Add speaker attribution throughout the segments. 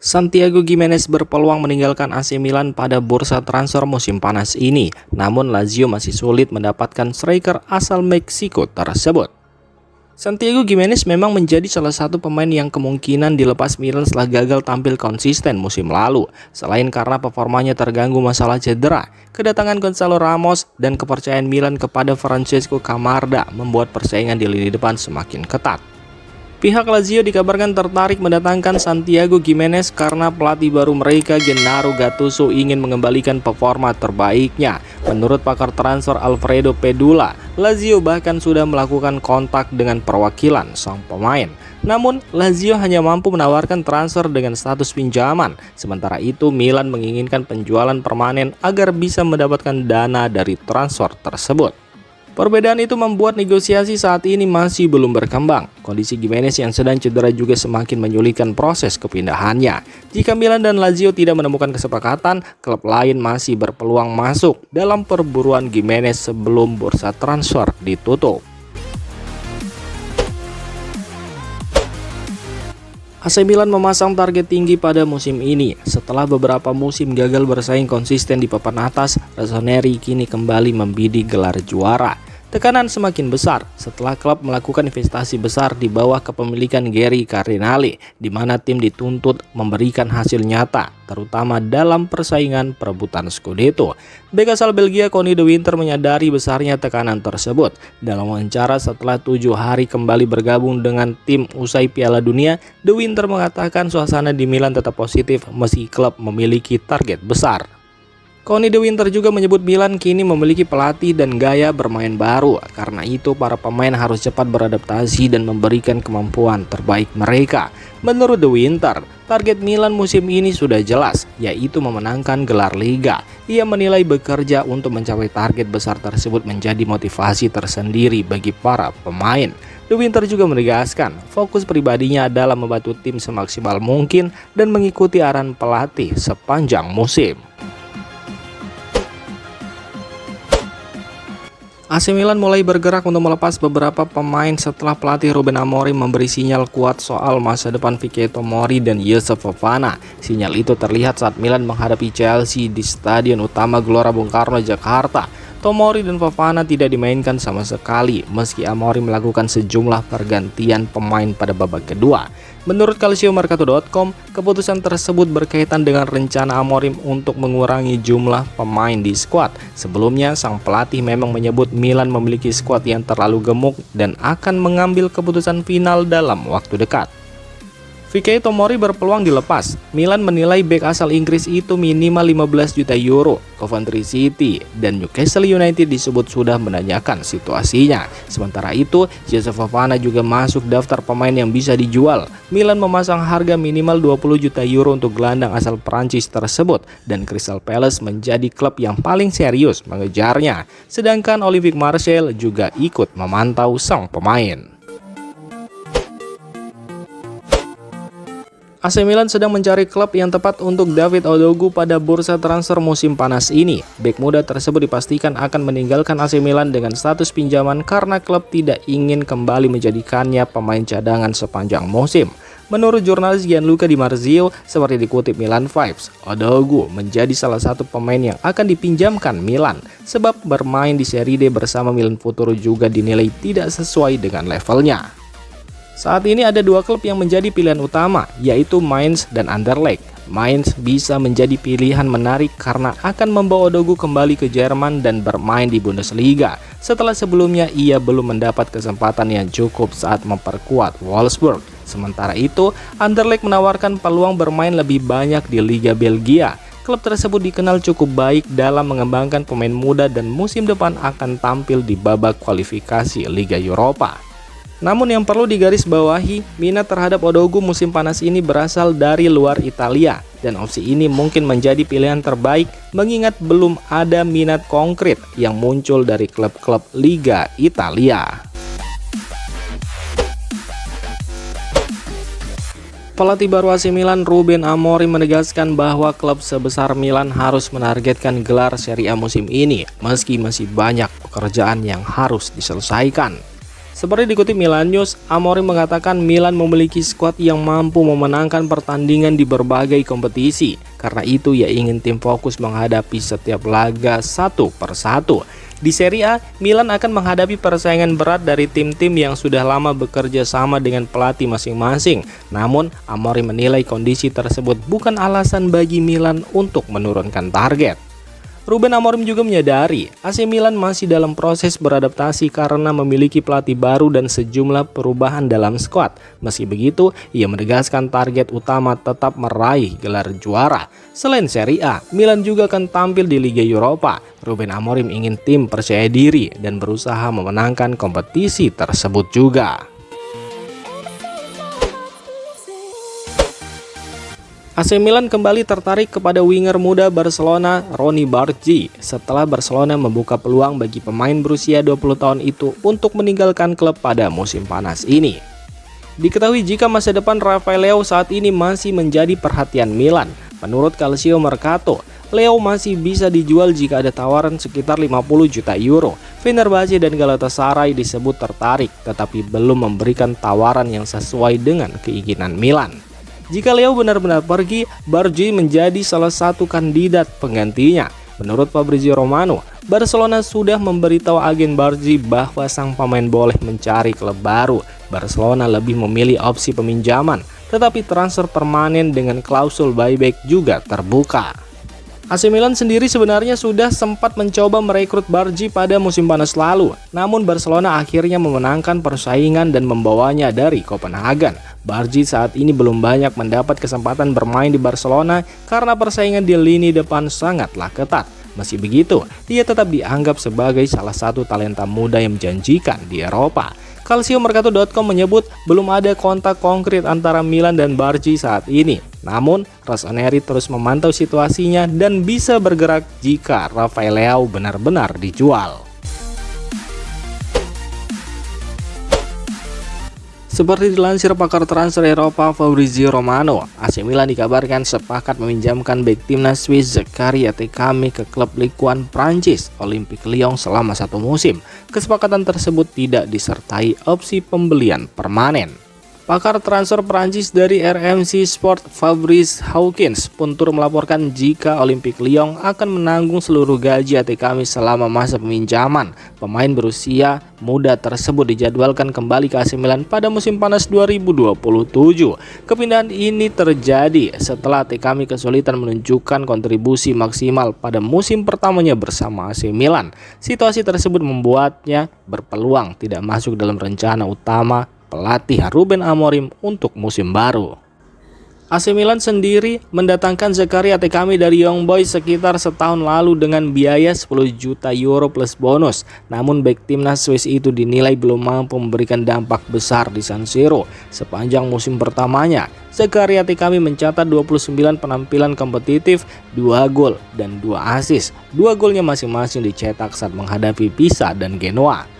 Speaker 1: Santiago Gimenez berpeluang meninggalkan AC Milan pada bursa transfer musim panas ini, namun Lazio masih sulit mendapatkan striker asal Meksiko tersebut. Santiago Gimenez memang menjadi salah satu pemain yang kemungkinan dilepas Milan setelah gagal tampil konsisten musim lalu. Selain karena performanya terganggu masalah cedera, kedatangan Gonzalo Ramos dan kepercayaan Milan kepada Francesco Camarda membuat persaingan di lini depan semakin ketat. Pihak Lazio dikabarkan tertarik mendatangkan Santiago Gimenez karena pelatih baru mereka Gennaro Gattuso ingin mengembalikan performa terbaiknya. Menurut pakar transfer Alfredo Pedula, Lazio bahkan sudah melakukan kontak dengan perwakilan sang pemain. Namun, Lazio hanya mampu menawarkan transfer dengan status pinjaman. Sementara itu, Milan menginginkan penjualan permanen agar bisa mendapatkan dana dari transfer tersebut. Perbedaan itu membuat negosiasi saat ini masih belum berkembang. Kondisi Gimenez yang sedang cedera juga semakin menyulitkan proses kepindahannya. Jika Milan dan Lazio tidak menemukan kesepakatan, klub lain masih berpeluang masuk dalam perburuan Gimenez sebelum bursa transfer ditutup. AC Milan memasang target tinggi pada musim ini. Setelah beberapa musim gagal bersaing konsisten di papan atas, Rossoneri kini kembali membidik gelar juara. Tekanan semakin besar setelah klub melakukan investasi besar di bawah kepemilikan Gary Cardinale, di mana tim dituntut memberikan hasil nyata, terutama dalam persaingan perebutan Scudetto. Bek asal Belgia Conny de Winter menyadari besarnya tekanan tersebut. Dalam wawancara setelah 7 hari kembali bergabung dengan tim usai Piala Dunia, de Winter mengatakan suasana di Milan tetap positif meski klub memiliki target besar. Conny de Winter juga menyebut Milan kini memiliki pelatih dan gaya bermain baru. Karena itu para pemain harus cepat beradaptasi dan memberikan kemampuan terbaik mereka. Menurut de Winter, target Milan musim ini sudah jelas, yaitu memenangkan gelar Liga. Ia menilai bekerja untuk mencapai target besar tersebut menjadi motivasi tersendiri bagi para pemain. De Winter juga menegaskan fokus pribadinya adalah membantu tim semaksimal mungkin dan mengikuti arahan pelatih sepanjang musim. AC Milan mulai bergerak untuk melepas beberapa pemain setelah pelatih Ruben Amorim memberi sinyal kuat soal masa depan Vicky Tomori dan Yusuf Fofana. Sinyal itu terlihat saat Milan menghadapi Chelsea di Stadion Utama Gelora Bung Karno, Jakarta. Tomori dan Fofana tidak dimainkan sama sekali meski Amorim melakukan sejumlah pergantian pemain pada babak kedua. Menurut calciomercato.com, keputusan tersebut berkaitan dengan rencana Amorim untuk mengurangi jumlah pemain di skuad. Sebelumnya, sang pelatih memang menyebut Milan memiliki skuad yang terlalu gemuk dan akan mengambil keputusan final dalam waktu dekat. Vicky Tomori berpeluang dilepas. Milan menilai bek asal Inggris itu minimal 15 juta euro. Coventry City dan Newcastle United disebut sudah menanyakan situasinya. Sementara itu, Yusuf Fofana juga masuk daftar pemain yang bisa dijual. Milan memasang harga minimal 20 juta euro untuk gelandang asal Prancis tersebut, dan Crystal Palace menjadi klub yang paling serius mengejarnya. Sedangkan Olympique Marseille juga ikut memantau sang pemain. AC Milan sedang mencari klub yang tepat untuk David Odogu pada bursa transfer musim panas ini. Bek muda tersebut dipastikan akan meninggalkan AC Milan dengan status pinjaman karena klub tidak ingin kembali menjadikannya pemain cadangan sepanjang musim. Menurut jurnalis Gianluca Di Marzio, seperti dikutip Milan Vibes, Odogu menjadi salah satu pemain yang akan dipinjamkan Milan, sebab bermain di Serie D bersama Milan Futuro juga dinilai tidak sesuai dengan levelnya. Saat ini ada dua klub yang menjadi pilihan utama, yaitu Mainz dan Anderlecht. Mainz bisa menjadi pilihan menarik karena akan membawa Odogu kembali ke Jerman dan bermain di Bundesliga, setelah sebelumnya ia belum mendapat kesempatan yang cukup saat memperkuat Wolfsburg. Sementara itu, Anderlecht menawarkan peluang bermain lebih banyak di Liga Belgia. Klub tersebut dikenal cukup baik dalam mengembangkan pemain muda dan musim depan akan tampil di babak kualifikasi Liga Eropa. Namun yang perlu digarisbawahi, minat terhadap Odogu musim panas ini berasal dari luar Italia, dan opsi ini mungkin menjadi pilihan terbaik mengingat belum ada minat konkret yang muncul dari klub-klub Liga Italia. Pelatih baru AC Milan Ruben Amorim menegaskan bahwa klub sebesar Milan harus menargetkan gelar Serie A musim ini meski masih banyak pekerjaan yang harus diselesaikan. Seperti dikutip Milan News, Amorim mengatakan Milan memiliki skuad yang mampu memenangkan pertandingan di berbagai kompetisi. Karena itu ia ingin tim fokus menghadapi setiap laga satu persatu. Di Serie A, Milan akan menghadapi persaingan berat dari tim-tim yang sudah lama bekerja sama dengan pelatih masing-masing. Namun, Amorim menilai kondisi tersebut bukan alasan bagi Milan untuk menurunkan target. Ruben Amorim juga menyadari AC Milan masih dalam proses beradaptasi karena memiliki pelatih baru dan sejumlah perubahan dalam skuad. Meski begitu, ia menegaskan target utama tetap meraih gelar juara. Selain Serie A, Milan juga akan tampil di Liga Eropa. Ruben Amorim ingin tim percaya diri dan berusaha memenangkan kompetisi tersebut juga. AC Milan kembali tertarik kepada winger muda Barcelona, Ronny Bargi, setelah Barcelona membuka peluang bagi pemain berusia 20 tahun itu untuk meninggalkan klub pada musim panas ini. Diketahui jika masa depan Rafael Leao saat ini masih menjadi perhatian Milan. Menurut Calcio Mercato, Leo masih bisa dijual jika ada tawaran sekitar 50 juta euro. Fenerbahce dan Galatasaray disebut tertarik, tetapi belum memberikan tawaran yang sesuai dengan keinginan Milan. Jika Leo benar-benar pergi, Bargi menjadi salah satu kandidat penggantinya. Menurut Fabrizio Romano, Barcelona sudah memberitahu agen Bargi bahwa sang pemain boleh mencari klub baru. Barcelona lebih memilih opsi peminjaman, tetapi transfer permanen dengan klausul buyback juga terbuka. AC Milan sendiri sebenarnya sudah sempat mencoba merekrut Bargi pada musim panas lalu, namun Barcelona akhirnya memenangkan persaingan dan membawanya dari Copenhagen. Bargi saat ini belum banyak mendapat kesempatan bermain di Barcelona karena persaingan di lini depan sangatlah ketat. Meski begitu, ia tetap dianggap sebagai salah satu talenta muda yang menjanjikan di Eropa. CalcioMercato.com menyebut belum ada kontak konkret antara Milan dan Bargi saat ini. Namun, Rossoneri terus memantau situasinya dan bisa bergerak jika Rafael Leao benar-benar dijual. Seperti dilansir pakar transfer Eropa Fabrizio Romano, AC Milan dikabarkan sepakat meminjamkan bek timnas Swiss Zakaria Tekami ke klub Ligue 1 Prancis, Olympique Lyon selama 1 musim. Kesepakatan tersebut tidak disertai opsi pembelian permanen. Pakar transfer Prancis dari RMC Sport Fabrice Hawkins pun turut melaporkan jika Olympique Lyon akan menanggung seluruh gaji Tekami selama masa peminjaman. Pemain berusia muda tersebut dijadwalkan kembali ke AC Milan pada musim panas 2027. Kepindahan ini terjadi setelah Tekami kesulitan menunjukkan kontribusi maksimal pada musim pertamanya bersama AC Milan. Situasi tersebut membuatnya berpeluang tidak masuk dalam rencana utama pelatih Ruben Amorim untuk musim baru. AC Milan sendiri mendatangkan Zakaria Tekami dari Young Boys sekitar setahun lalu dengan biaya 10 juta euro plus bonus. Namun bek timnas Swiss itu dinilai belum mampu memberikan dampak besar di San Siro. Sepanjang musim pertamanya, Zakaria Tekami mencatat 29 penampilan kompetitif, 2 gol dan 2 assist. 2 golnya masing-masing dicetak saat menghadapi Pisa dan Genoa.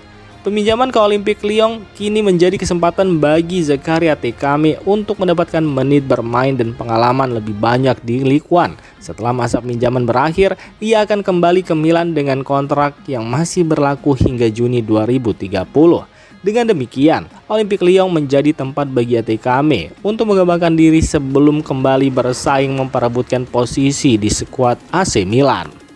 Speaker 1: Peminjaman ke Olympique Lyon kini menjadi kesempatan bagi Zakaria Tekami untuk mendapatkan menit bermain dan pengalaman lebih banyak di Ligue 1. Setelah masa pinjaman berakhir, ia akan kembali ke Milan dengan kontrak yang masih berlaku hingga Juni 2030. Dengan demikian, Olympique Lyon menjadi tempat bagi Tekami untuk mengembangkan diri sebelum kembali bersaing memperebutkan posisi di skuad AC Milan.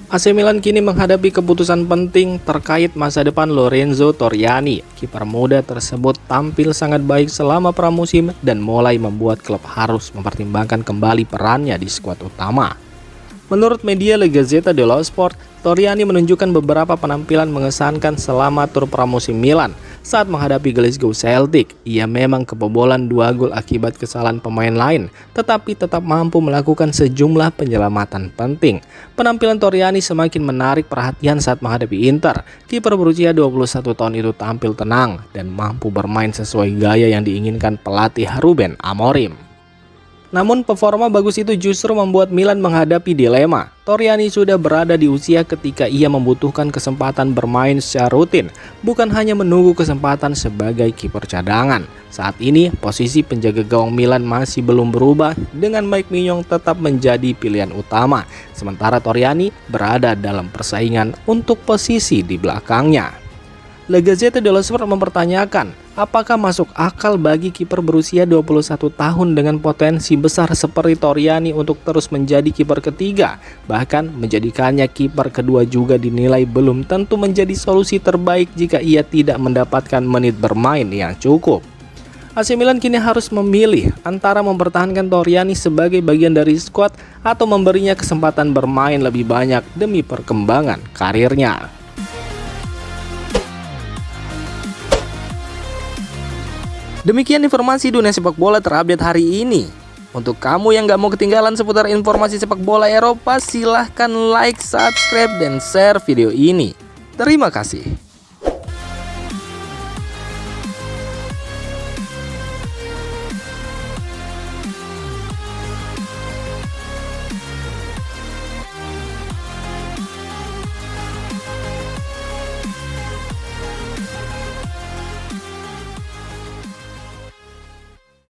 Speaker 1: AC Milan kini menghadapi keputusan penting terkait masa depan Lorenzo Torriani. Kiper muda tersebut tampil sangat baik selama pramusim dan mulai membuat klub harus mempertimbangkan kembali perannya di skuad utama. Menurut media La Gazzetta dello Sport, Torriani menunjukkan beberapa penampilan mengesankan selama tur pramusim Milan. Saat menghadapi Glasgow Celtic, ia memang kebobolan 2 gol akibat kesalahan pemain lain, tetapi tetap mampu melakukan sejumlah penyelamatan penting. Penampilan Torriani semakin menarik perhatian saat menghadapi Inter. Kiper berusia 21 tahun itu tampil tenang dan mampu bermain sesuai gaya yang diinginkan pelatih Ruben Amorim. Namun performa bagus itu justru membuat Milan menghadapi dilema. Torriani sudah berada di usia ketika ia membutuhkan kesempatan bermain secara rutin, bukan hanya menunggu kesempatan sebagai kiper cadangan. Saat ini, posisi penjaga gawang Milan masih belum berubah dengan Mike Maignan tetap menjadi pilihan utama, sementara Torriani berada dalam persaingan untuk posisi di belakangnya. La Gazzetta dello Sport mempertanyakan, apakah masuk akal bagi kiper berusia 21 tahun dengan potensi besar seperti Torriani untuk terus menjadi kiper ketiga? Bahkan menjadikannya kiper kedua juga dinilai belum tentu menjadi solusi terbaik jika ia tidak mendapatkan menit bermain yang cukup. AC Milan kini harus memilih antara mempertahankan Torriani sebagai bagian dari skuad atau memberinya kesempatan bermain lebih banyak demi perkembangan karirnya. Demikian informasi dunia sepak bola terupdate hari ini. Untuk kamu yang gak mau ketinggalan seputar informasi sepak bola Eropa, silahkan like, subscribe, dan share video ini. Terima kasih.